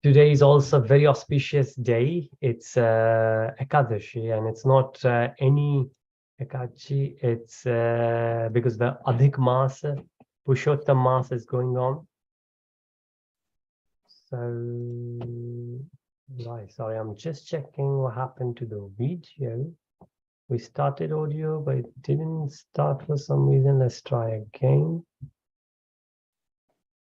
Today is also a very auspicious day. It's Ekadashi, and it's not any Ekadashi. It's because the Adhik Masa, Purushottam Masa is going on. So, right, sorry, I'm just checking what happened to the video. We started audio, but it didn't start for some reason. Let's try again.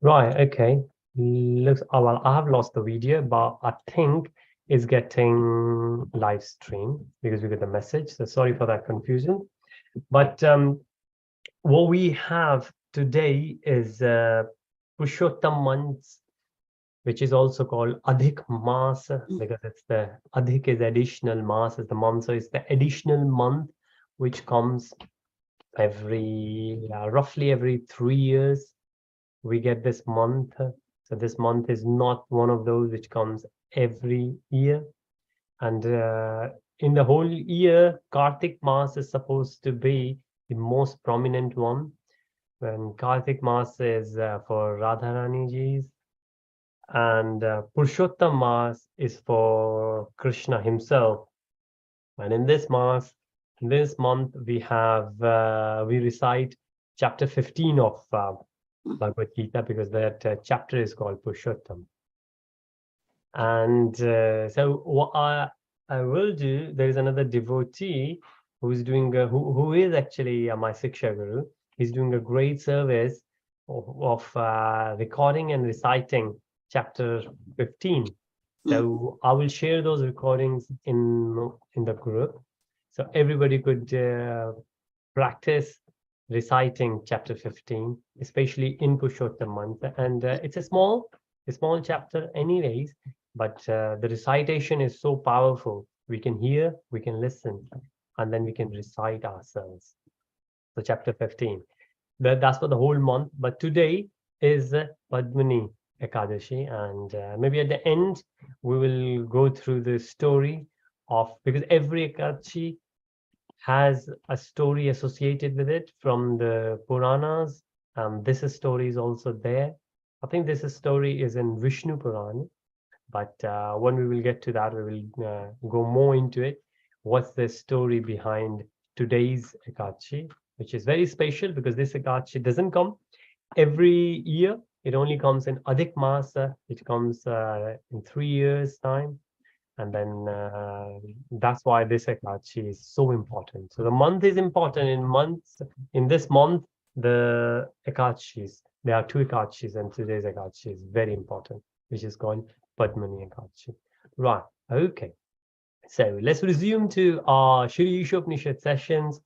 Right, okay. Looks, oh, well, I have lost the video, but I think it's getting live stream because we got the message. So sorry for that confusion. But what we have today is Purushottam month, which is also called Adhik Mas, because it's the Adhik is additional, Mas is the month. So it's the additional month which comes roughly every 3 years. We get this month. So this month is not one of those which comes every year. And in the whole year, Kartik Mas is supposed to be the most prominent one. When Kartik Mas is for Radharani Ji's, and Purushottam Mas is for Krishna himself. And in this Mas, this month, we have, we recite chapter 15 of Bhagavad Gita, because that chapter is called Purushottam. And so what I will do, there is another devotee who is doing who is actually my Siksha Guru. He's doing a great service of recording and reciting chapter 15. So I will share those recordings in the group, so everybody could practice reciting chapter 15, especially in Purushottam month. And it's a small chapter anyways, but the recitation is so powerful. We can hear, we can listen, and then we can recite ourselves. So chapter 15, that's for the whole month. But today is Padmini Ekadashi, and maybe at the end we will go through the story of, because every Ekadashi has a story associated with it from the Puranas. This story is also there. I think this story is in Vishnu Purana, but when we will get to that, we will go more into it. What's the story behind today's Ekadashi, which is very special because this Ekadashi doesn't come every year. It only comes in Adhik Masa, which comes in 3 years' time. And then that's why this Ekadashi is so important. So the month is important. In this month, the Ekadashis, there are 2 Ekadashis, and today's Ekadashi is very important, which is called Padmini Ekadashi. Right, okay. So let's resume to our Shri Īśopaniṣad sessions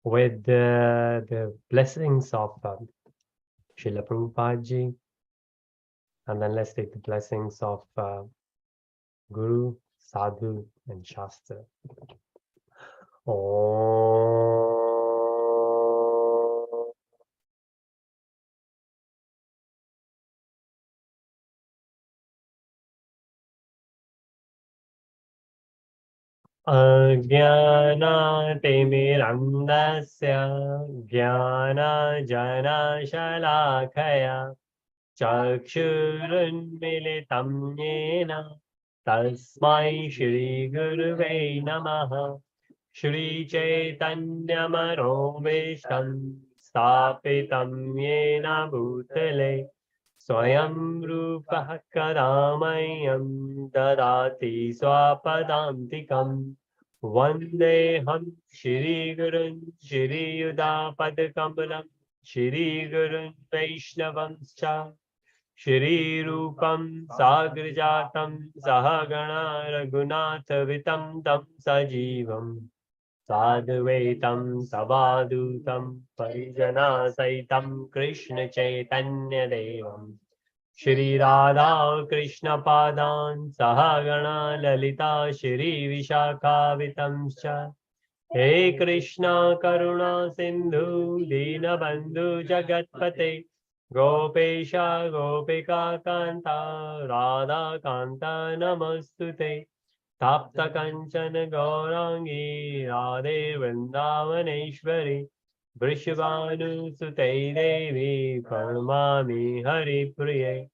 with the blessings of Srila Prabhupada Ji. And then let's take the blessings of Guru, Sadhu, and Shastra. Om. Ajnana-timirandasya jnana-jana-shalakaya chakshurunmilitam yena tasmai Shri Guruve Namaha. Shri Chaitanya Manobhishtam Stapitam Yena Bhutale Swayam Rupa Kadamayam Dadati Swapadantikam Vandeham Shri Gurun Shri Yuda Padakamalam Shri Gurun Vaishnavanscha Shri Rupam Sagrajatam Sahagana Raghunatha Vitam Tam Sajivam Sadvaitam Savadutam Parijana Saitam Krishna Chaitanya Devam Shri Radha Krishna Padan Sahagana Lalita Shri Vishakha Vitamscha He Krishna Karuna Sindhu Dinabandhu Jagatpate Gopesha Gopika Kanta Radha Kanta Namastute Tapta Kanchana Gaurangi Radhe Vrindavaneshwari Vrishabhanu Sute Devi Paramami Hari Priye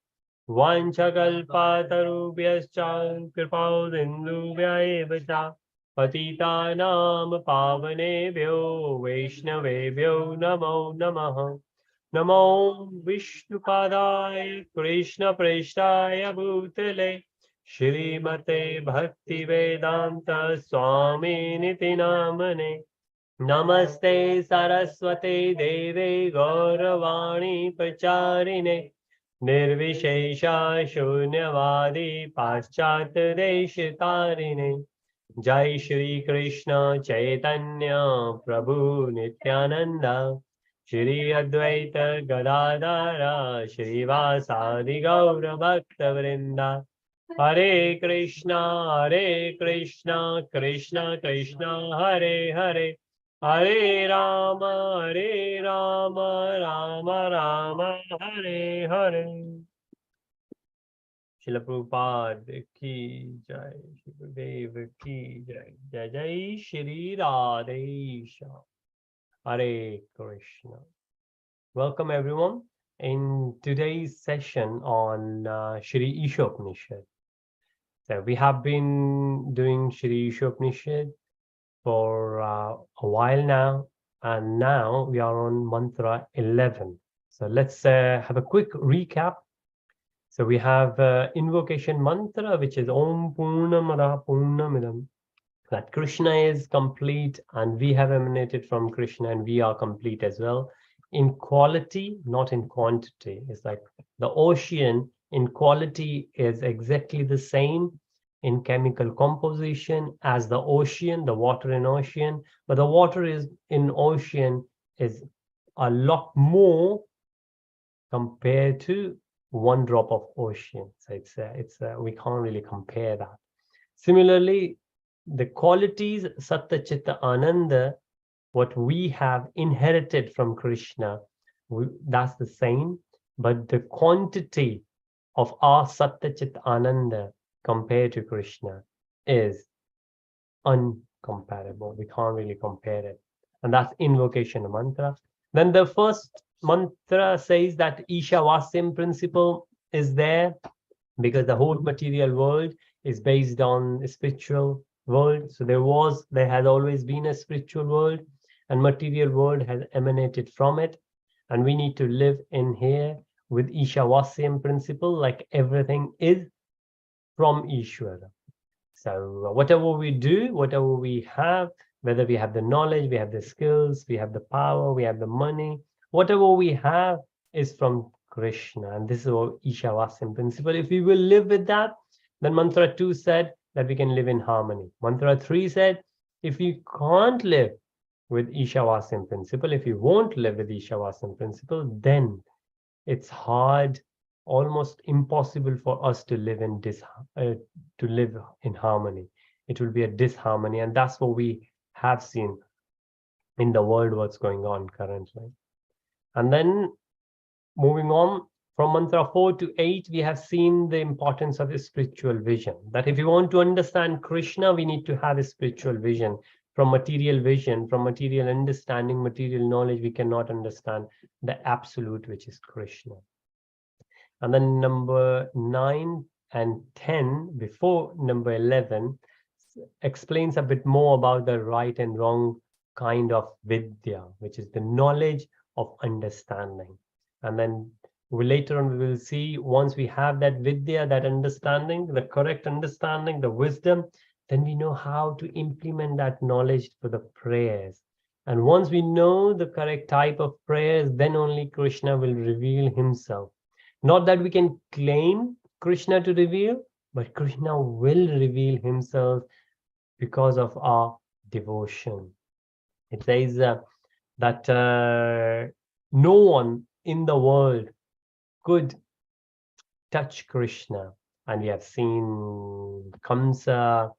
Vanchakalpatarubhyascha kripaudindubhya eva cha patitanam pavanebhyo vaishnavebhyo namo namaha. Namo Vishnupadaya Krishna Preshtaya Bhutale Shrimate Bhakti Vedanta Swami Niti Namane. Namaste Saraswate Deve Gauravani Pacharine Nirvishesha Shunyavadi Paschat Deshitarine. Jai Shri Krishna Chaitanya Prabhu Nityananda Shri Advaita Gadadara Shri Vasadi Gaura Bhakta Vrinda. Hare Krishna Krishna Krishna Hare Hare Hare Rama Rama Rama Hare Hare. Srila Prabhupada ki jai, Shri Gurudev ki jai, Jai Jai Shri Radhesha. Hare Krishna. Welcome everyone in today's session on Shri Īśopaniṣad. So we have been doing Shri Īśopaniṣad for a while now, and now we are on mantra 11. So let's have a quick recap. So we have invocation mantra, which is Om Purnamada Purnamidam, that Krishna is complete and we have emanated from Krishna and we are complete as well in quality, not in quantity. It's like the ocean in quality is exactly the same in chemical composition as the ocean, the water in ocean, but the water is in ocean is a lot more compared to one drop of ocean. So it's we can't really compare that. Similarly, the qualities Satta Chitta Ananda, what we have inherited from Krishna, that's the same, but the quantity of our Satta Chitta Ananda compared to Krishna is uncomparable. We can't really compare it. And that's invocation mantra. Then the first mantra says that Īśavasyam principle is there because the whole material world is based on a spiritual world. So there has always been a spiritual world, and material world has emanated from it. And we need to live in here with Īśavasyam principle, like everything is from Ishvara. So whatever we do, whatever we have, whether we have the knowledge, we have the skills, we have the power, we have the money, whatever we have is from Krishna. And this is our Īśavasyam principle. If we will live with that, then mantra 2 said that we can live in harmony. Mantra 3 said, if you can't live with Īśavasyam principle, if you won't live with Īśavasyam principle, then it's hard, almost impossible for us to live in harmony. It will be a disharmony, and that's what we have seen in the world, what's going on currently. And then moving on from mantra 4 to 8, we have seen the importance of a spiritual vision, that if you want to understand Krishna, we need to have a spiritual vision. From material understanding, material knowledge, we cannot understand the absolute, which is Krishna. And then number 9 and 10, before number 11, explains a bit more about the right and wrong kind of vidya, which is the knowledge of understanding. And then later on, we will see, once we have that vidya, that understanding, the correct understanding, the wisdom, then we know how to implement that knowledge for the prayers. And once we know the correct type of prayers, then only Krishna will reveal himself. Not that we can claim Krishna to reveal, but Krishna will reveal himself because of our devotion. It says that no one in the world could touch Krishna. And we have seen Kamsa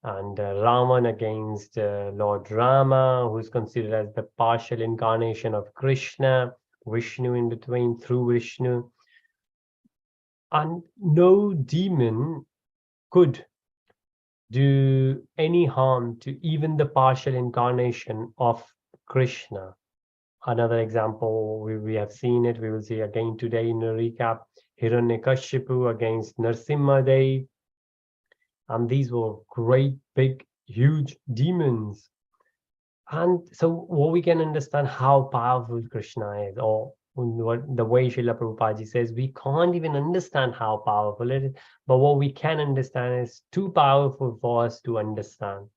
and Ravan against Lord Rama, who is considered as the partial incarnation of Krishna, Vishnu in between, through Vishnu. And no demon could do any harm to even the partial incarnation of Krishna. Another example, we have seen it, we will see again today in a recap. Hiranyakashipu against Narsimhadev. And these were great, big, huge demons. And so what we can understand how powerful Krishna is, or what the way Srila Prabhupada says, we can't even understand how powerful it is, but what we can understand is too powerful for us to understand.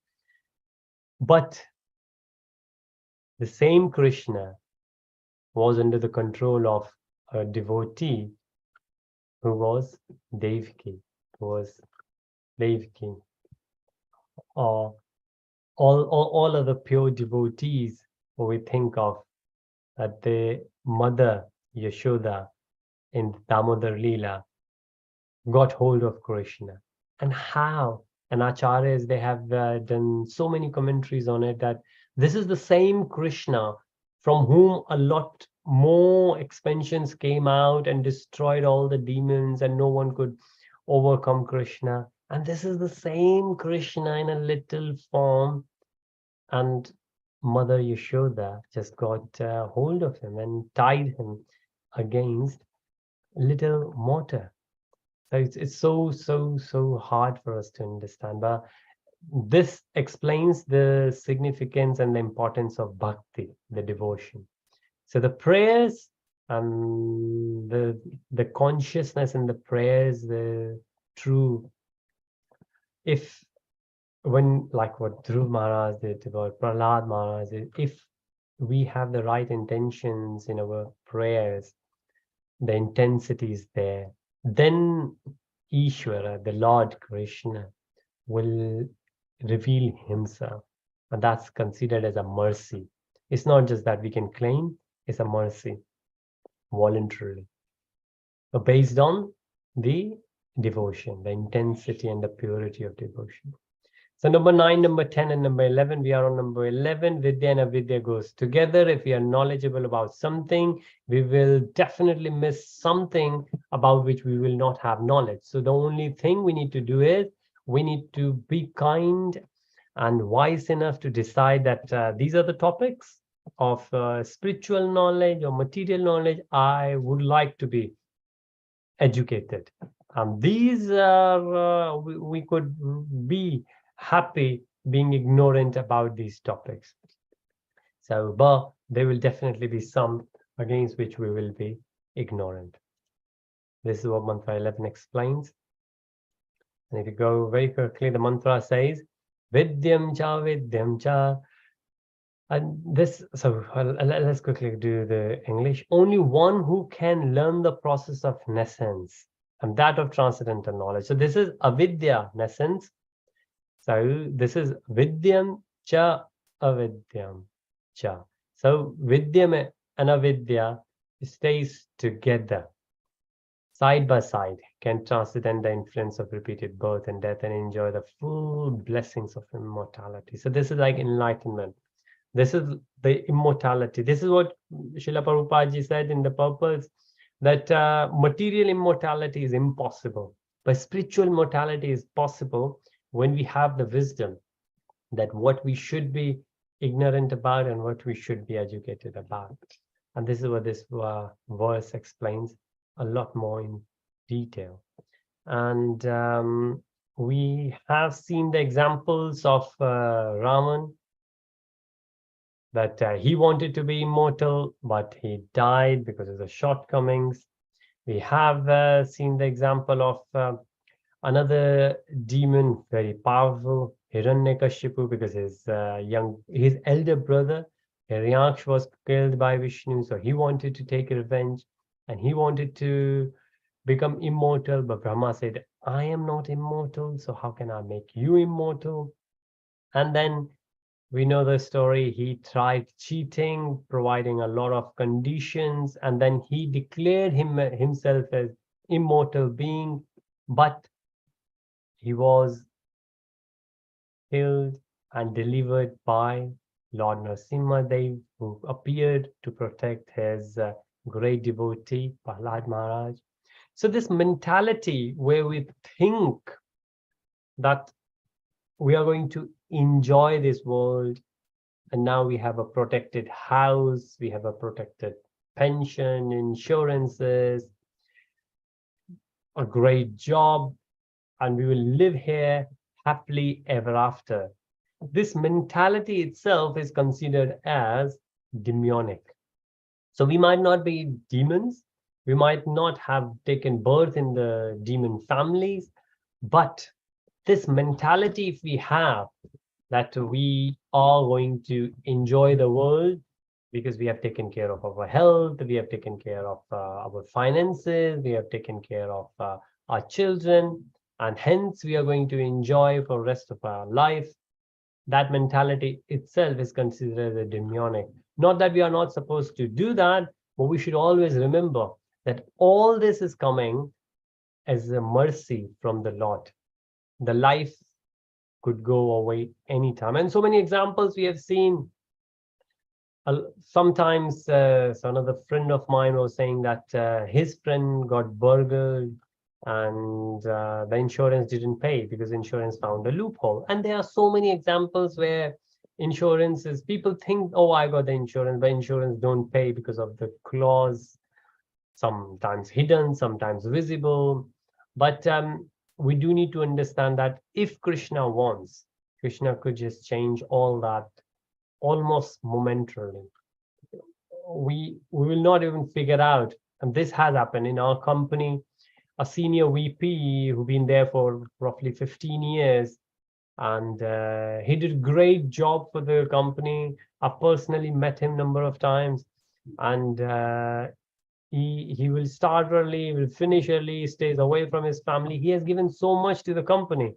But the same Krishna was under the control of a devotee who was Devaki, or all of the pure devotees who we think of, that the mother Yashoda in Damodar Leela got hold of Krishna. And how? And Acharyas, they have done so many commentaries on it, that this is the same Krishna from whom a lot more expansions came out and destroyed all the demons, and no one could overcome Krishna. And this is the same Krishna in a little form. And Mother Yashoda just got hold of him and tied him against little mortar. So it's so hard for us to understand. But this explains the significance and the importance of bhakti, the devotion. So the prayers and the consciousness in the prayers, the true, if when, like what Dhruv Maharaj did, what Prahlad Maharaj did, if we have the right intentions in our prayers, the intensity is there, then Ishvara, the Lord Krishna, will reveal himself. And that's considered as a mercy. It's not just that we can claim, it's a mercy, voluntarily. But based on the devotion, the intensity and the purity of devotion. So number 9, number 10, and number 11, we are on number 11. Vidya and avidya goes together. If we are knowledgeable about something, we will definitely miss something about which we will not have knowledge. So the only thing we need to do is, we need to be kind and wise enough to decide that these are the topics of spiritual knowledge or material knowledge I would like to be educated. These are, we could be happy being ignorant about these topics. So, but there will definitely be some against which we will be ignorant. This is what mantra 11 explains. And if you go very quickly, the mantra says, Vidyam cha. And this, so let's quickly do the English. Only one who can learn the process of nescence, and that of transcendental knowledge. So this is avidya, nescence. So this is vidyam cha avidyam cha. So vidyam and avidya stays together, side by side, can transcend the influence of repeated birth and death and enjoy the full blessings of immortality. So this is like enlightenment. This is the immortality. This is what Srila Prabhupada said in the purpose, that material immortality is impossible, but spiritual immortality is possible when we have the wisdom that what we should be ignorant about and what we should be educated about. And this is what this verse explains a lot more in detail. And we have seen the examples of Raman, that he wanted to be immortal, but he died because of the shortcomings. We have seen the example of another demon, very powerful, Hiranyakashipu, because his elder brother Hiranyaksha was killed by Vishnu, so he wanted to take revenge, and he wanted to become immortal. But Brahma said, I am not immortal, so how can I make you immortal? And then we know the story. He tried cheating, providing a lot of conditions, and then he declared himself as immortal being, but he was killed and delivered by Lord Narasimhadev, who appeared to protect his great devotee, Prahlad Maharaj. So this mentality where we think that we are going to enjoy this world, and now we have a protected house, we have a protected pension, insurances, a great job, and we will live here happily ever after. This mentality itself is considered as demonic. So we might not be demons, we might not have taken birth in the demon families, but this mentality, if we have, that we are going to enjoy the world because we have taken care of our health, we have taken care of our finances, we have taken care of our children, and hence we are going to enjoy for the rest of our life. That mentality itself is considered a demonic. Not that we are not supposed to do that, but we should always remember that all this is coming as a mercy from the Lord. The life could go away anytime. And so many examples we have seen. Sometimes so another friend of mine was saying that his friend got burgled and the insurance didn't pay because insurance found a loophole. And there are so many examples where insurances, people think, oh, I got the insurance, but insurance don't pay because of the clause, sometimes hidden, sometimes visible. But we do need to understand that if Krishna wants, Krishna could just change all that almost momentarily. We will not even figure out, and this has happened in our company. A senior VP who's been there for roughly 15 years, and he did a great job for the company. I personally met him a number of times, and he will start early, will finish early, stays away from his family. He has given so much to the company.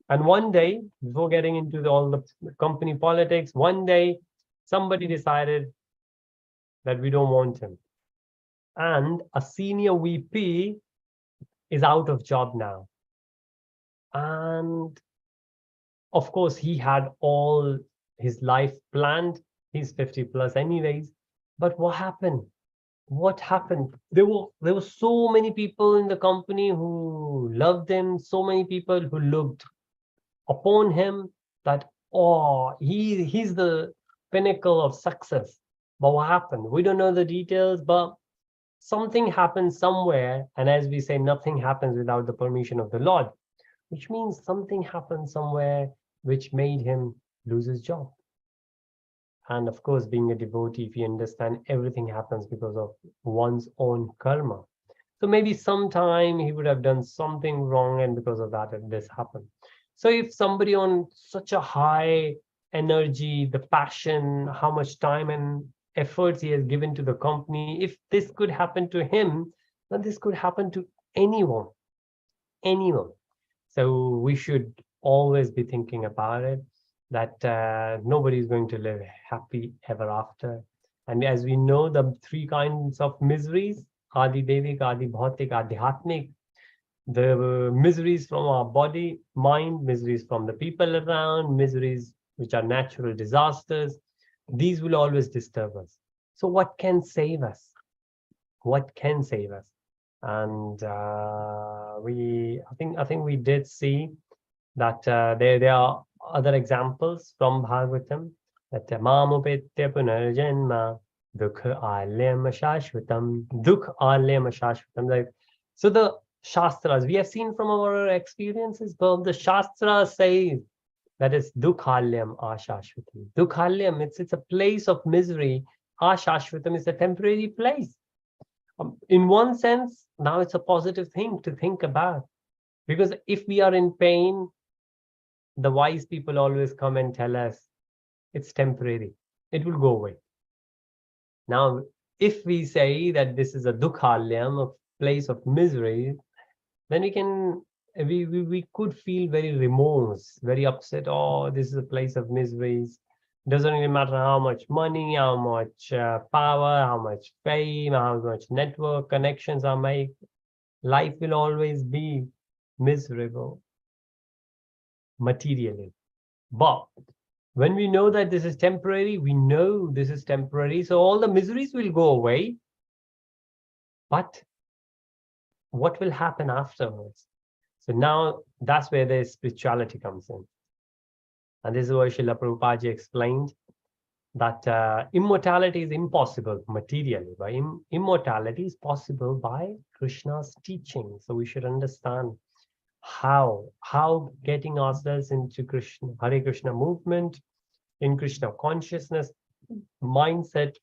And one day, before getting into all the company politics, one day somebody decided that we don't want him. And a senior VP is out of job now. And of course, he had all his life planned. He's 50 plus anyways. But what happened? What happened? There were so many people in the company who loved him, so many people who looked upon him that, oh, he's the pinnacle of success. But what happened? We don't know the details, but something happened somewhere. And as we say, nothing happens without the permission of the Lord, which means something happened somewhere which made him lose his job. And of course, being a devotee, if you understand, everything happens because of one's own karma. So maybe sometime he would have done something wrong, and because of that, this happened. So if somebody on such a high energy, the passion, how much time and efforts he has given to the company, if this could happen to him, then this could happen to anyone. So we should always be thinking about it, that nobody is going to live happy ever after. And as we know, the three kinds of miseries, Adi Devik, Adi Bhautik, Adhyatmik, the miseries from our body, mind, miseries from the people around, miseries which are natural disasters, these will always disturb us. So what can save us? What can save us? And I think we did see that there are other examples from Bhagavatam, that Mamupetya Punarjanma Dukha Alyam Shashvatam, Dukha Alyam Shashvatam. So the Shastras, we have seen from our experiences, but the Shastras say that is Dukhalyam Ashashvatam. Dukhalyam, it's a place of misery. Ashashvatam is a temporary place. In one sense, now it's a positive thing to think about, because if we are in pain, the wise people always come and tell us it's temporary, it will go away. Now, if we say that this is a dukhalyam, a place of misery, then we could feel very remorse, very upset. Oh, this is a place of miseries. Doesn't really matter how much money, how much power, how much fame, how much network connections are made. Life will always be miserable materially. But when we know that this is temporary, we know this is temporary, so all the miseries will go away. But what will happen afterwards? So now that's where the spirituality comes in. And this is what Srila Prabhupada explained, that immortality is impossible materially, but immortality is possible by Krishna's teaching. So we should understand how getting ourselves into Krishna, Hare Krishna movement, in Krishna consciousness mindset,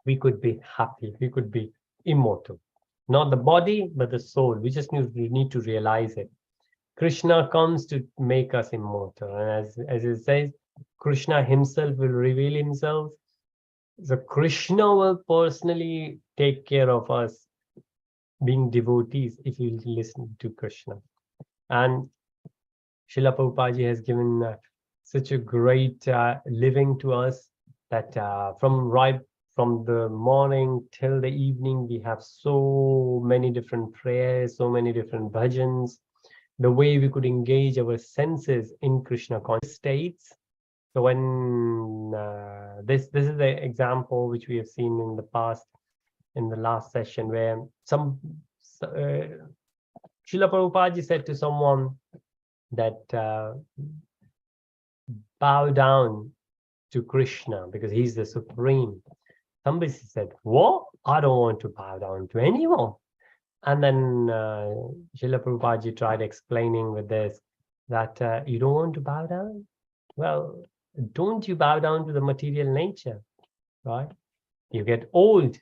we could be happy, we could be immortal. Not the body, but the soul. We just need to realize it. Krishna comes to make us immortal. And as it says, Krishna himself will reveal himself. So Krishna will personally take care of us being devotees if we listen to Krishna. And Srila Prabhupada has given such a great living to us that from the morning till the evening, we have so many different prayers, so many different bhajans, the way we could engage our senses in Krishna conscious states. So when this is the example which we have seen in the past, in the last session, where Srila Prabhupada said to someone that bow down to Krishna because he's the supreme. Somebody said, what? I don't want to bow down to anyone. And then Srila Prabhupada tried explaining with this that you don't want to bow down? Well, don't you bow down to the material nature, right? You get old,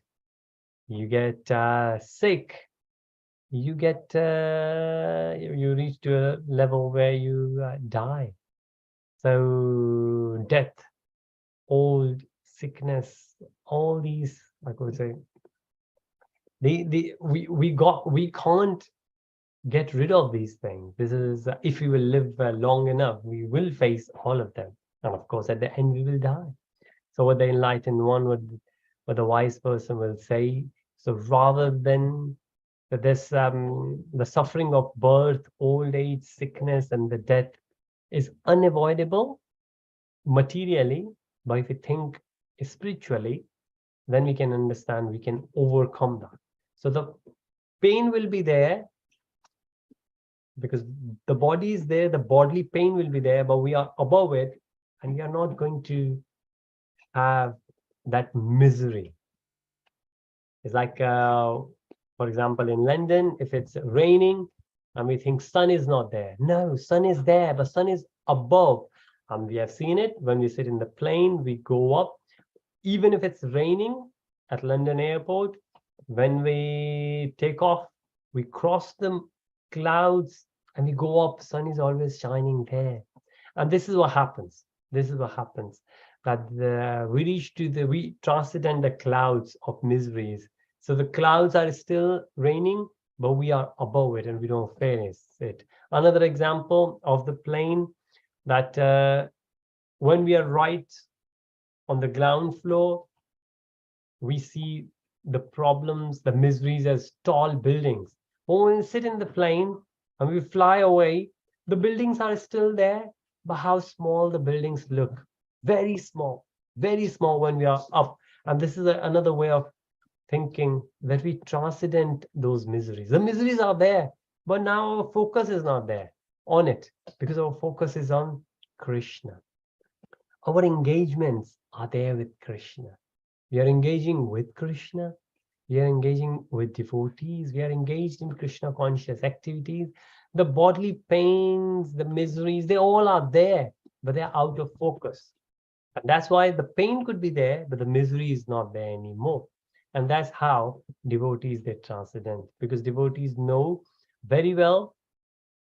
you get sick, you reach to a level where you die. So death, old, sickness, all these, I could say, we can't get rid of these things. This is if we will live long enough, we will face all of them, and of course, at the end, we will die. So what the enlightened one what the wise person will say. So rather than this, the suffering of birth, old age, sickness, and the death is unavoidable materially, but if we think spiritually, then we can understand, we can overcome that. So the pain will be there because the body is there, the bodily pain will be there, but we are above it, and we are not going to have that misery. It's like, for example, in London, if it's raining and we think sun is not there. No, sun is there, but sun is above. And we have seen it when we sit in the plane, we go up. Even if it's raining at London airport, when we take off, we cross the clouds and we go up, sun is always shining there. And this is what happens. This is what happens. That we transcend the clouds of miseries. So the clouds are still raining, but we are above it and we don't face it. Another example of the plane, that when we are right on the ground floor, we see the problems, the miseries as tall buildings. But when we sit in the plane and we fly away, the buildings are still there, but how small the buildings look. Very small when we are up. And this is another way of thinking, that we transcend those miseries. The miseries are there, but now our focus is not there on it, because our focus is on Krishna. Our engagements are there with Krishna. We are engaging with Krishna. We are engaging with devotees. We are engaged in Krishna conscious activities. The bodily pains, the miseries, they all are there, but they're out of focus. And that's why the pain could be there, but the misery is not there anymore. And that's how devotees, they transcend, because devotees know very well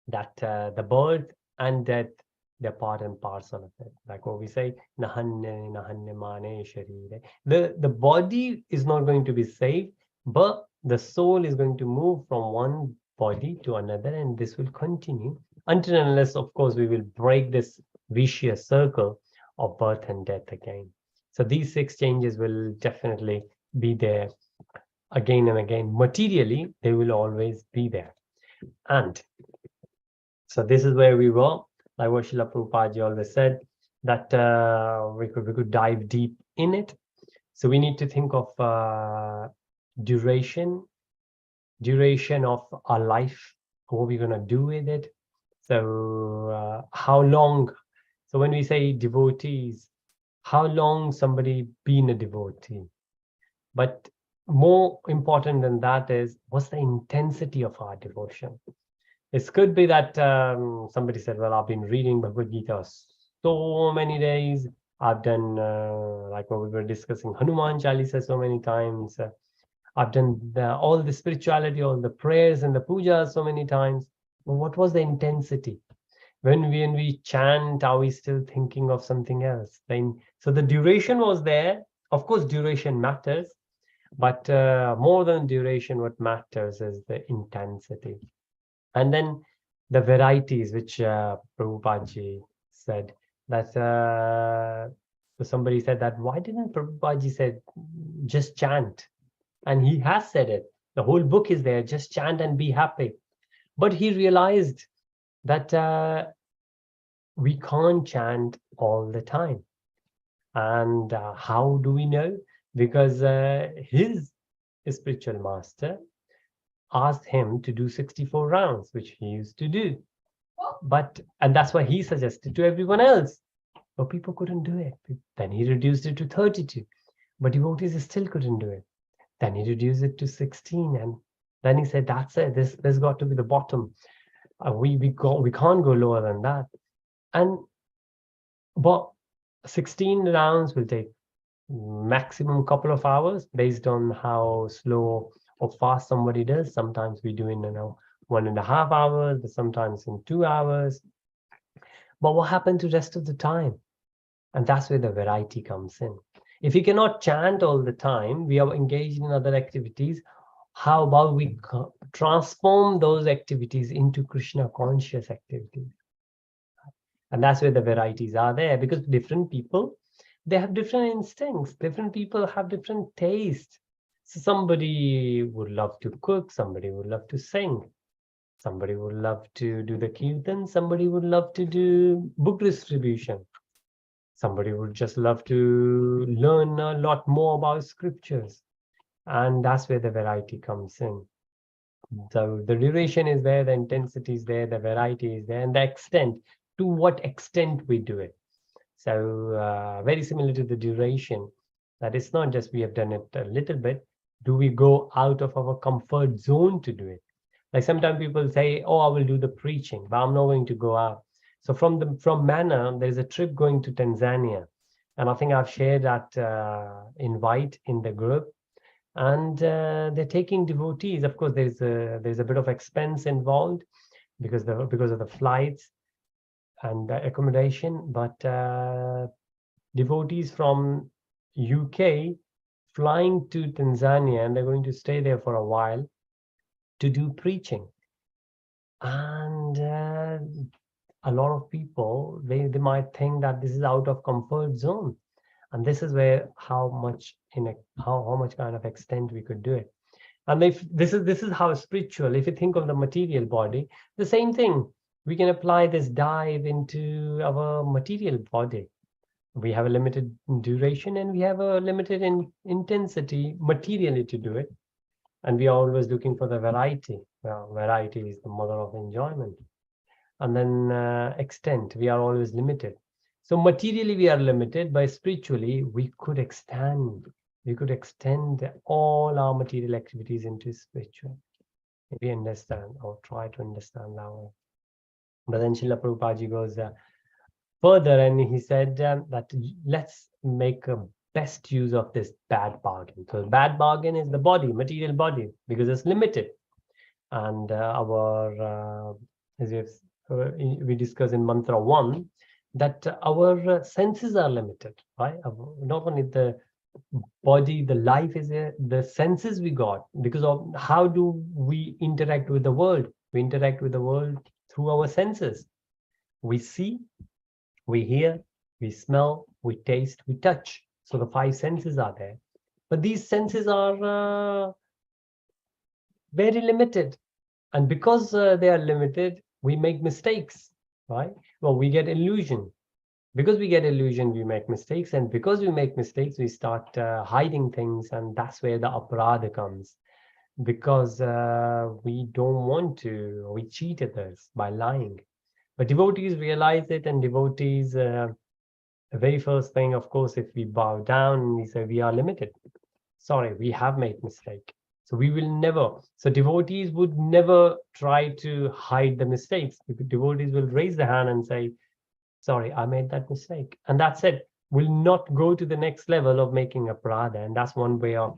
that the birth and death, they're part and parcel of it. Like what we say, nahanne mane sharire. The body is not going to be saved, but the soul is going to move from one body to another, and this will continue until and unless, of course, we will break this vicious circle of birth and death again. So these 6 changes will definitely be there again and again. Materially, they will always be there. And so this is where we were. Like what Srila Prabhupada always said, that we could dive deep in it. So we need to think of duration of our life, what we're going to do with it. So how long? So when we say devotees, how long somebody been a devotee. But more important than that is, what's the intensity of our devotion? It could be that somebody said, well, I've been reading Bhagavad Gita so many days. I've done, like what we were discussing, Hanuman Chalisa so many times. I've done all the spirituality, all the prayers and the pujas so many times. But what was the intensity? When we chant, are we still thinking of something else? So the duration was there. Of course, duration matters, but more than duration, what matters is the intensity. And then the varieties, which Prabhupada ji said, that so somebody said that, why didn't Prabhupada ji said, just chant? And he has said it. The whole book is there, just chant and be happy. But he realized that we can't chant all the time. And how do we know? Because his spiritual master asked him to do 64 rounds, which he used to do. And that's why he suggested to everyone else. But people couldn't do it. Then he reduced it to 32. But devotees still couldn't do it. Then he reduced it to 16. And then he said, that's it. This got to be the bottom. We can't go lower than that. But 16 rounds will take maximum couple of hours based on how slow or fast somebody does. Sometimes we do in 1.5 hours, but sometimes in 2 hours. But what happened to the rest of the time? And that's where the variety comes in. If we cannot chant all the time, we are engaged in other activities. How about we transform those activities into Krishna conscious activities? And that's where the varieties are there, because different people, they have different instincts. Different people have different tastes. So somebody would love to cook, somebody would love to sing, somebody would love to do the kirtan, somebody would love to do book distribution, somebody would just love to learn a lot more about scriptures. And that's where the variety comes in. So the duration is there, the intensity is there, the variety is there, and the extent, to what extent we do it. So very similar to the duration, that it's not just we have done it a little bit. Do we go out of our comfort zone to do it? Like sometimes people say, oh, I will do the preaching, but I'm not going to go out. So from Manna, there's a trip going to Tanzania. And I think I've shared that invite in the group. And they're taking devotees. Of course, there's a bit of expense involved because of the flights and the accommodation, but devotees from UK flying to Tanzania, and they're going to stay there for a while to do preaching. And a lot of people, they might think that this is out of comfort zone. And this is where how much kind of extent we could do it. And if this is how spiritual, if you think of the material body, the same thing, we can apply this dive into our material body. We have a limited duration and we have a limited intensity materially to do it. And we are always looking for the variety. Well, variety is the mother of enjoyment. And then extent, we are always limited. So materially we are limited, but spiritually we could extend. We could extend all our material activities into spiritual. If we understand or try to understand that way. But then Srila Prabhupada goes further and he said that let's make a best use of this bad bargain. So bad bargain is the body, material body, because it's limited. And as we discussed in mantra 1, that our senses are limited, right? Not only the body, the life is there, the senses we got, because of how do we interact with the world? We interact with the world through our senses. We see, we hear, we smell, we taste, we touch. So the 5 senses are there. But these senses are very limited. And because they are limited, we make mistakes, right? Well, we get illusion. Because we get illusion, we make mistakes. And because we make mistakes, we start hiding things. And that's where the aparadha comes. Because we don't want to, we cheat others by lying. But devotees realize it, and devotees The very first thing, of course, if we bow down and we say we are limited, sorry, we have made mistake. So we will never, so devotees would never try to hide the mistakes. Devotees will raise the hand and say, sorry, I made that mistake. And that's it. Will not go to the next level of making aparadha. And that's one way of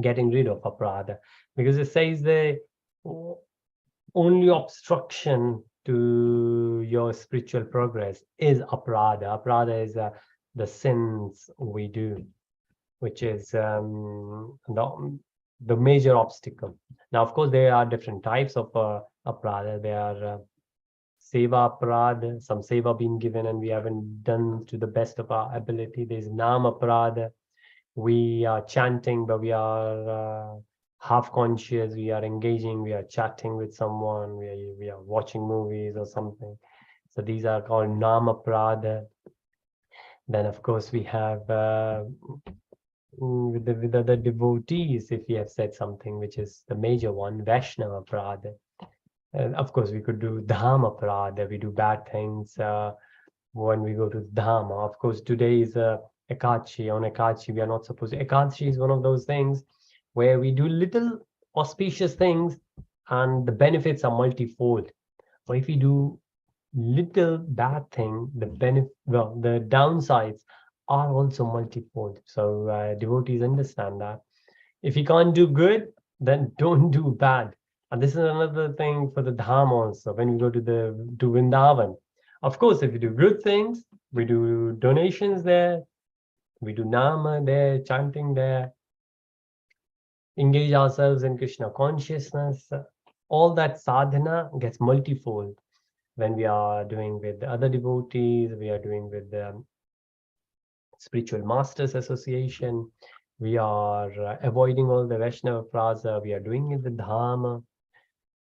getting rid of aparadha. Because it says the only obstruction to your spiritual progress is aparadha. Aparadha is the sins we do, which is the major obstacle. Now, of course, there are different types of aparadha. There are seva aparadha, some seva being given and we haven't done to the best of our ability. There's nam aparadha. We are chanting, but we are half conscious. We are engaging. We are chatting with someone. We are watching movies or something. So these are called nam aparadha. Then, of course, we have with the other devotees, if we have said something which is the major one, Vaishnava aparadha. And of course, we could do Dhamma aparadha. We do bad things when we go to Dhamma. Of course, today is Ekachi. On Ekachi, we are not supposed to. Ekachi is one of those things where we do little auspicious things and the benefits are multifold. But if we do little bad thing, the downsides are also multifold. So devotees understand that. If you can't do good, then don't do bad. And this is another thing for the Dham also. When we go to Vrindavan, of course, if you do good things, we do donations there, we do nama there, chanting there, engage ourselves in Krishna consciousness. All that sadhana gets multifold when we are doing with other devotees, we are doing with the Spiritual Masters Association, we are avoiding all the Vaishnava prasa, we are doing it with Dhamma.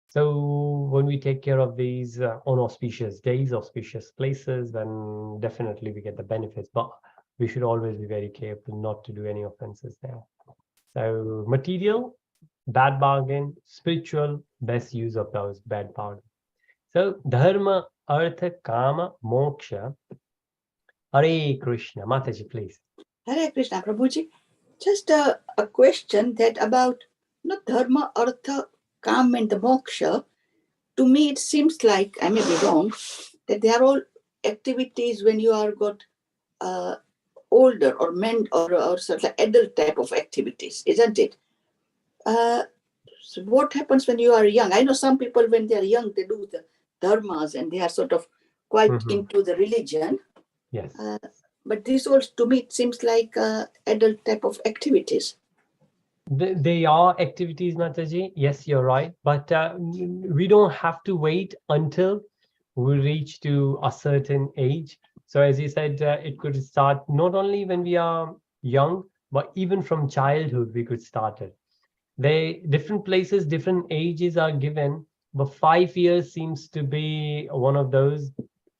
So when we take care of these on auspicious days, auspicious places, then definitely we get the benefits. But we should always be very careful not to do any offenses there. So material, bad bargain; spiritual, best use of those bad bargain. So dharma, artha, kama, moksha. Hare Krishna. Mataji, please. Hare Krishna, Prabhuji. Just a question that about dharma, artha, kama and the moksha. To me, it seems like, I may be wrong, that they are all activities when you are got older or men or sort of adult type of activities, isn't it? So what happens when you are young? I know some people when they are young, they do the dharmas and they are sort of quite into the religion. Yes. But this also, to me, it seems like adult type of activities. They are activities, Mataji. Yes, you're right. But we don't have to wait until we reach to a certain age. So as you said, it could start not only when we are young, but even from childhood, we could start it. Different places, different ages are given, but 5 years seems to be one of those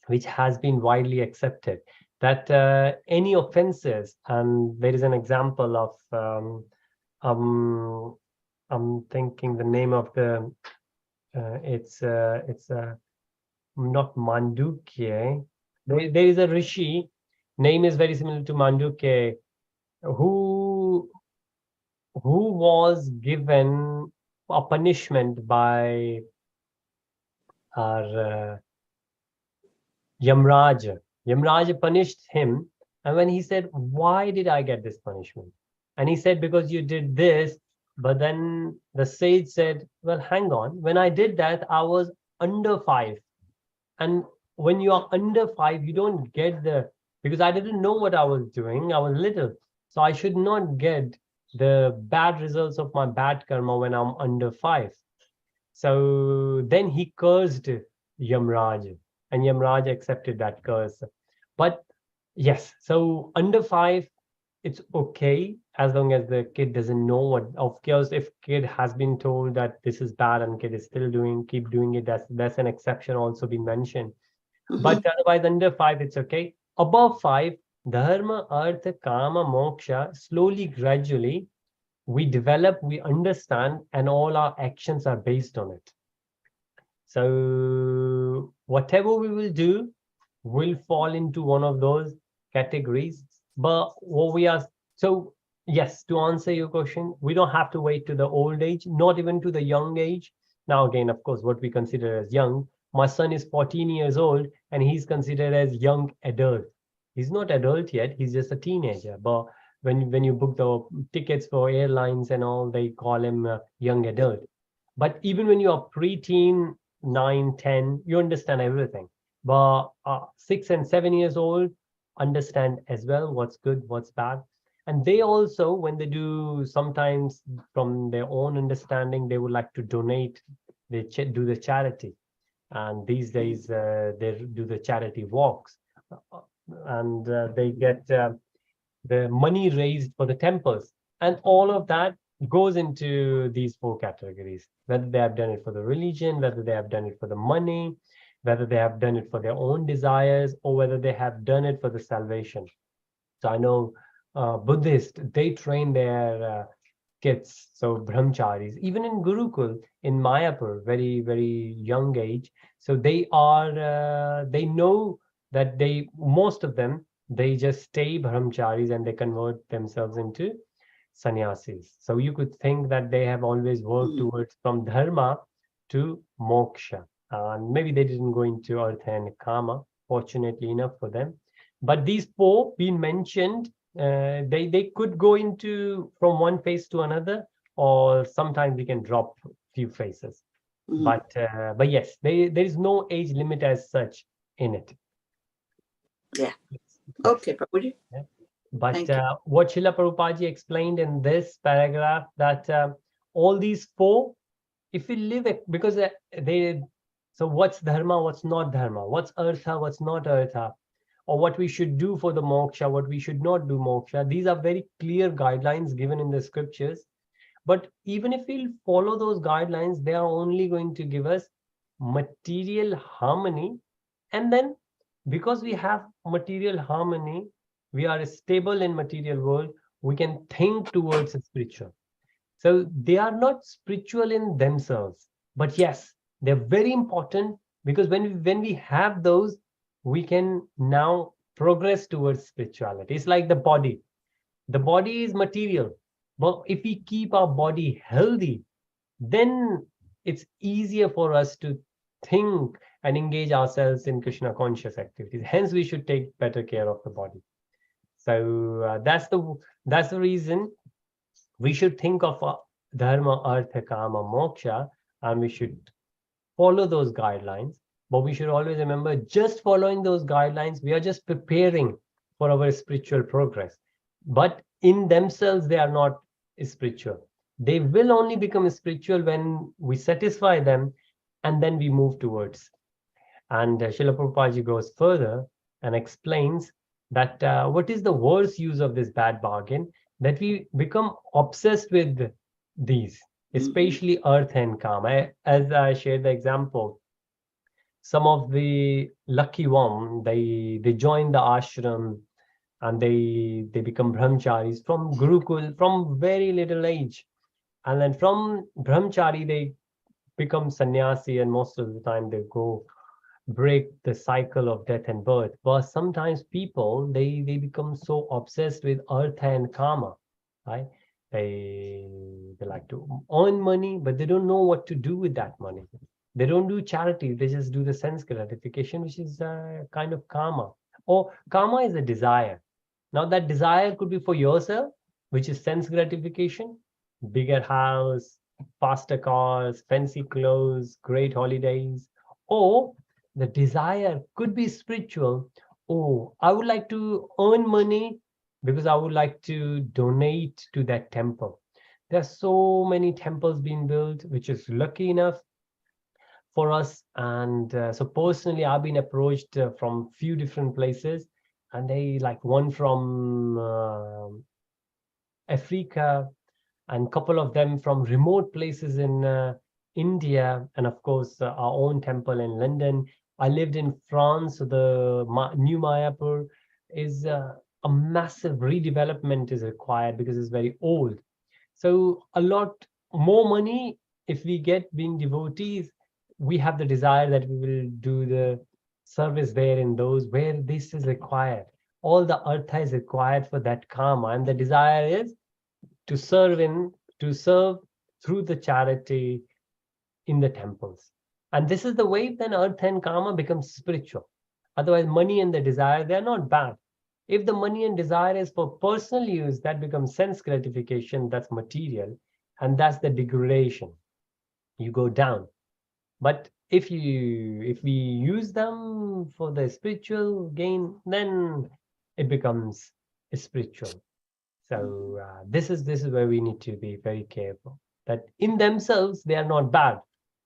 which has been widely accepted. That any offenses, and there is an example of I'm thinking the name of the it's not Mandukya. There is a rishi, name is very similar to Mandukya, who was given a punishment by our Yamraja. Yamraja punished him, and when he said, why did I get this punishment? And he said, because you did this. But then the sage said, well, hang on, when I did that, I was under 5. And when you are under 5, you don't get because I didn't know what I was doing. I was little. So I should not get the bad results of my bad karma when I'm under 5. So then he cursed Yamraj, and Yamraj accepted that curse. But yes, so under 5, it's okay as long as the kid doesn't know what. Of course, if kid has been told that this is bad and kid is still keep doing it, that's an exception also been mentioned. But otherwise, under 5, it's okay. Above 5, dharma, artha, kama, moksha, slowly, gradually, we develop, we understand, and all our actions are based on it. So whatever we will do will fall into one of those categories. But what we are, so yes, to answer your question, we don't have to wait to the old age, not even to the young age. Now, again, of course, what we consider as young, my son is 14 years old and he's considered as young adult. He's not adult yet, he's just a teenager. But when you book the tickets for airlines and all, they call him young adult. But even when you are preteen, 9, 10, you understand everything. But 6 and 7 years old understand as well what's good, what's bad. And they also, when they do, sometimes from their own understanding, they would like to donate, they do the charity. And these days, they do the charity walks. And they get the money raised for the temples. And all of that goes into these 4 categories, whether they have done it for the religion, whether they have done it for the money, whether they have done it for their own desires, or whether they have done it for the salvation. So I know Buddhists, they train their kids, so brahmacharis, even in Gurukul, in Mayapur, very, very young age. So they are, they know that most of them, they just stay brahmacharis and they convert themselves into sannyasis. So you could think that they have always worked towards from dharma to moksha. And maybe they didn't go into artha and kama, fortunately enough for them. But these 4 being mentioned, they could go into from one phase to another, or sometimes we can drop few phases. But yes, there is no age limit as such in it. Yeah. Okay, Prabhuji. Yeah. But what Srila Prabhupada explained in this paragraph, that all these 4, if we live it, because so what's dharma, what's not dharma, what's artha, what's not artha, or what we should do for the moksha, what we should not do moksha, these are very clear guidelines given in the scriptures. But even if we'll follow those guidelines, they are only going to give us material harmony. And then because we have material harmony, we are stable in material world, we can think towards a spiritual. So they are not spiritual in themselves, but yes, they're very important, because when we have those, we can now progress towards spirituality. It's like the body. The body is material, but if we keep our body healthy, then it's easier for us to think and engage ourselves in Krishna conscious activities. Hence, we should take better care of the body. So that's the reason we should think of dharma, artha, kama, moksha, and we should follow those guidelines. But we should always remember, just following those guidelines, we are just preparing for our spiritual progress. But in themselves, they are not spiritual. They will only become spiritual when we satisfy them, and then we move towards. And Srila Prabhupada goes further and explains that what is the worst use of this bad bargain, that we become obsessed with these, especially artha and kama. As I shared the example, some of the lucky one, they join the ashram and they become brahmacharis from Gurukul from very little age. And then from brahmachari, they become sannyasi, and most of the time they go break the cycle of death and birth. But sometimes people, they become so obsessed with artha and kama, right? They like to earn money, but they don't know what to do with that money. They don't do charity, they just do the sense gratification, which is kind of karma. Or karma is a desire. Now that desire could be for yourself, which is sense gratification, bigger house, faster cars, fancy clothes, great holidays. Or the desire could be spiritual. Oh, I would like to earn money because I would like to donate to that temple. There are so many temples being built, which is lucky enough for us. And so personally, I've been approached from few different places, and they like one from Africa, and couple of them from remote places in India, and of course our own temple in London. I lived in France, so the new Mayapur is a massive redevelopment is required because it's very old. So a lot more money, if we get being devotees, we have the desire that we will do the service there in those where this is required. all the artha is required for that karma, and the desire is to serve through the charity in the temples. And this is the way then artha and karma becomes spiritual. Otherwise, money and the desire, they're not bad. If the money and desire is for personal use, that becomes sense gratification, that's material, and that's the degradation. You go down. But if we use them for the spiritual gain, then it becomes spiritual. So this is where we need to be very careful, that in themselves they are not bad.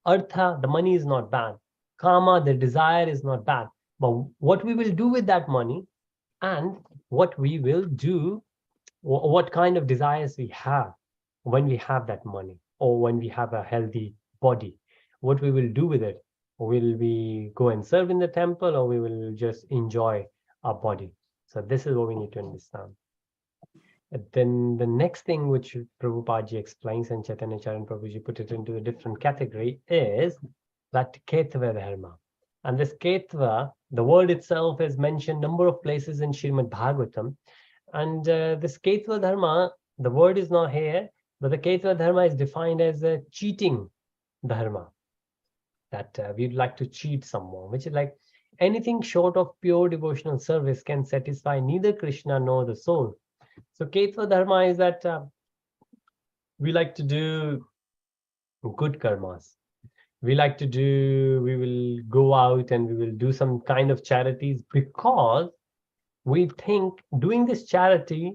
Artha, the money is not bad. Kama, the desire is not bad. But what we will do with that money, and what we will do, what kind of desires we have when we have that money, or when we have a healthy body, what we will do with it. Will we go and serve in the temple, or we will just enjoy our body? So this is what we need to understand. And then the next thing which Prabhupada explains, and Chaitanya Charan Prabhuji put it into a different category, is that Ketva Dharma. And this Ketva, the word itself is mentioned number of places in Srimad Bhagavatam. And this Ketva Dharma, the word is not here, but the Ketva Dharma is defined as a cheating Dharma. That we'd like to cheat someone, which is like anything short of pure devotional service can satisfy neither Krishna nor the soul. So Ketva Dharma is that we like to do good karmas. We will go out and we will do some kind of charities because we think doing this charity,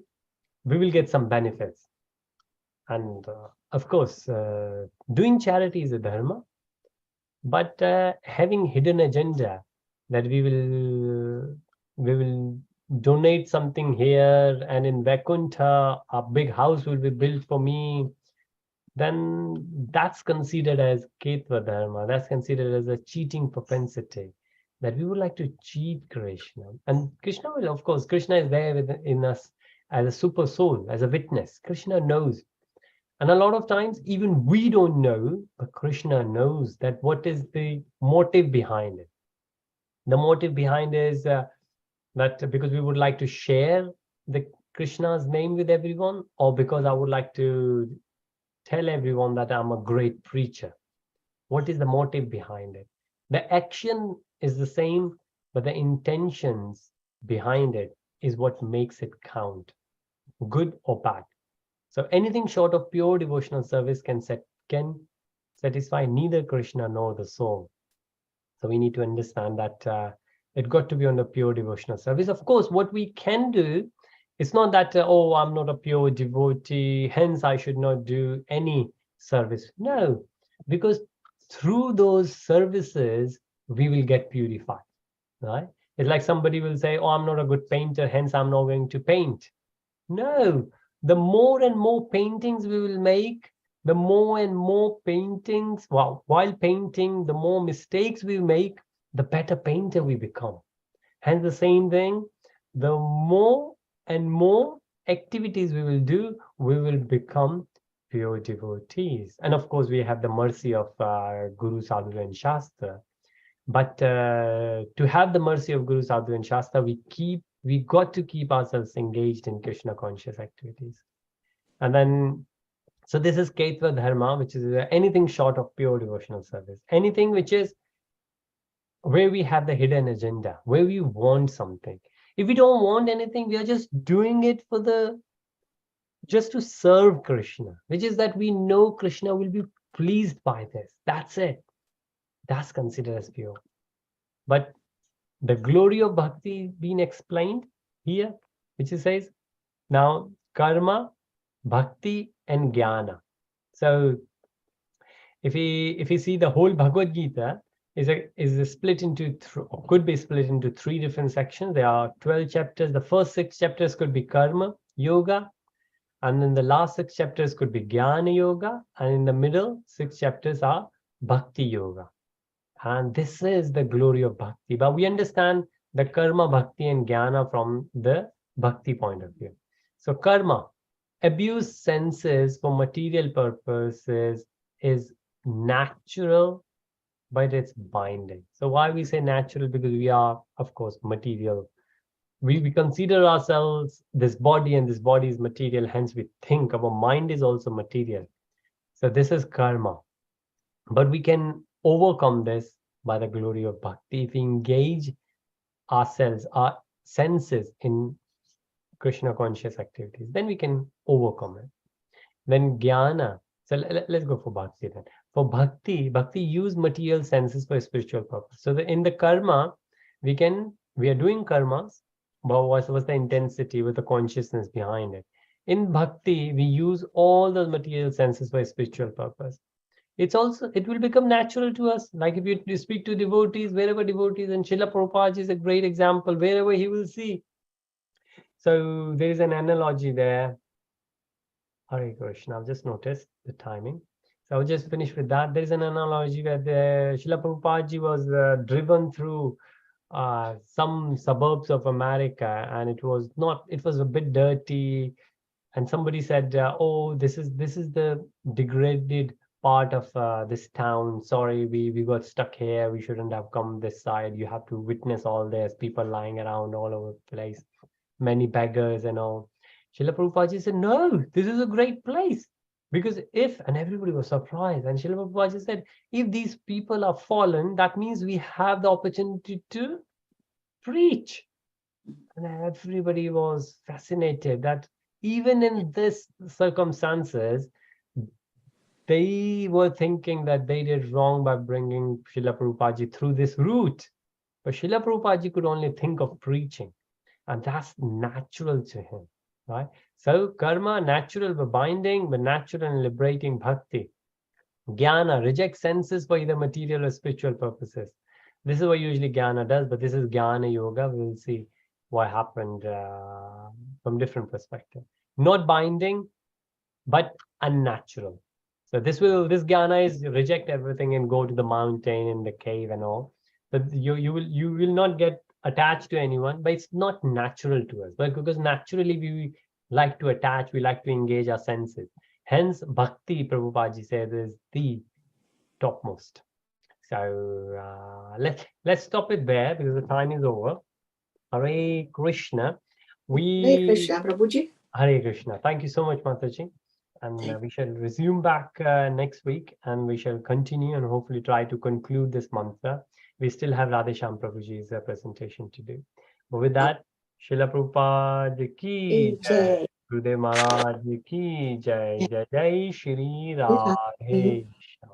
we will get some benefits. And of course, doing charity is a dharma, but having hidden agenda that we will donate something here, and in Vaikuntha, a big house will be built for me, then that's considered as Ketva Dharma. That's considered as a cheating propensity, that we would like to cheat Krishna. And Krishna will, of course, Krishna is there in us as a super soul, as a witness. Krishna knows. And a lot of times, even we don't know, but Krishna knows that what is the motive behind it. The motive behind is that because we would like to share the Krishna's name with everyone, or because I would like to tell everyone that I'm a great preacher. What is the motive behind it? The action is the same, but the intentions behind it is what makes it count, good or bad. So anything short of pure devotional service can satisfy neither Krishna nor the soul. So we need to understand that it got to be on the pure devotional service. Of course, what we can do, it's not that, oh, I'm not a pure devotee, hence I should not do any service. No, because through those services, we will get purified, right? It's like somebody will say, oh, I'm not a good painter, hence I'm not going to paint. No, the more and more paintings we will make, the more and more paintings, well, while painting, the more mistakes we make, the better painter we become. Hence the same thing, the more and more activities we will do, we will become pure devotees. And of course, we have the mercy of Guru, Sadhu, and Shastra. But to have the mercy of Guru, Sadhu, and Shastra, we got to keep ourselves engaged in Krishna conscious activities. And then, so this is Ketva Dharma, which is anything short of pure devotional service. Anything which is where we have the hidden agenda, where we want something. If we don't want anything, we are just doing it for just to serve Krishna, which is that we know Krishna will be pleased by this. That's it. That's considered as pure. But the glory of bhakti being explained here, which it says, now karma, bhakti, and jnana. So if we see the whole Bhagavad Gita is split into could be split into 3 different sections. There are 12 chapters. The first 6 chapters could be karma yoga, and then the last 6 chapters could be jnana yoga, and in the middle 6 chapters are bhakti yoga. And this is the glory of bhakti. But we understand the karma, bhakti, and jnana from the bhakti point of view. So karma, abuse senses for material purposes, is natural, but it's binding. So why we say natural? Because we are, of course, material we consider ourselves this body, and this body is material, hence we think our mind is also material. So this is karma. But we can overcome this by the glory of bhakti. If we engage ourselves, our senses in Krishna conscious activities, then we can overcome it. Then jnana. So let's go for bhakti then. For bhakti, bhakti use material senses for spiritual purpose. So in the karma, we are doing karmas, but what's the intensity with the consciousness behind it? In bhakti, we use all those material senses for a spiritual purpose. It will become natural to us. Like if you speak to devotees, wherever devotees, and Srila Prabhupada is a great example, wherever he will see. So there is an analogy there. Hare Krishna. I've just noticed the timing. So I'll just finish with that. There is an analogy where the Srila Prabhupada was driven through some suburbs of America, and it was a bit dirty. And somebody said, "Oh, this is the degraded part of this town. Sorry, we got stuck here. We shouldn't have come this side. You have to witness all this. People lying around all over the place, many beggars and all." Srila Prabhupada said, "No, this is a great place." Because and everybody was surprised. And Srila Prabhupada said, if these people are fallen, that means we have the opportunity to preach. And everybody was fascinated that even in this circumstances, they were thinking that they did wrong by bringing Srila Prabhupada through this route. But Srila Prabhupada could only think of preaching, and that's natural to him, right? So karma, natural but binding, but natural and liberating bhakti. Jnana, reject senses for either material or spiritual purposes. This is what usually jnana does, but this is jnana yoga. We will see what happened from different perspective. Not binding, but unnatural. So this jnana is reject everything and go to the mountain, in the cave and all. But you will not get attached to anyone, but it's not natural to us. But because naturally we like to attach, we like to engage our senses. Hence, bhakti, Prabhupada says, is the topmost. So let's stop it there because the time is over. Hare Krishna. Hare Krishna, Prabhuji. Hare Krishna. Thank you so much, Mataji. And we shall resume back next week, and we shall continue and hopefully try to conclude this mantra. We still have Radhesham Prabhuji's presentation to do. But with that, Srila Prabhupada ki jai, Gurudev Maharaj ki jai, jai jai Shri Radhe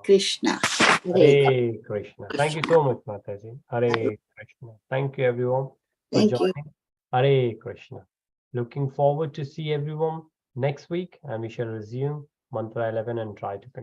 Krishna. Hare Krishna. Thank you so much, Mataji. Hare Krishna. Thank you, everyone, for Thank you. joining. Hare Krishna. Looking forward to see everyone next week, and we shall resume mantra 11 and try to continue.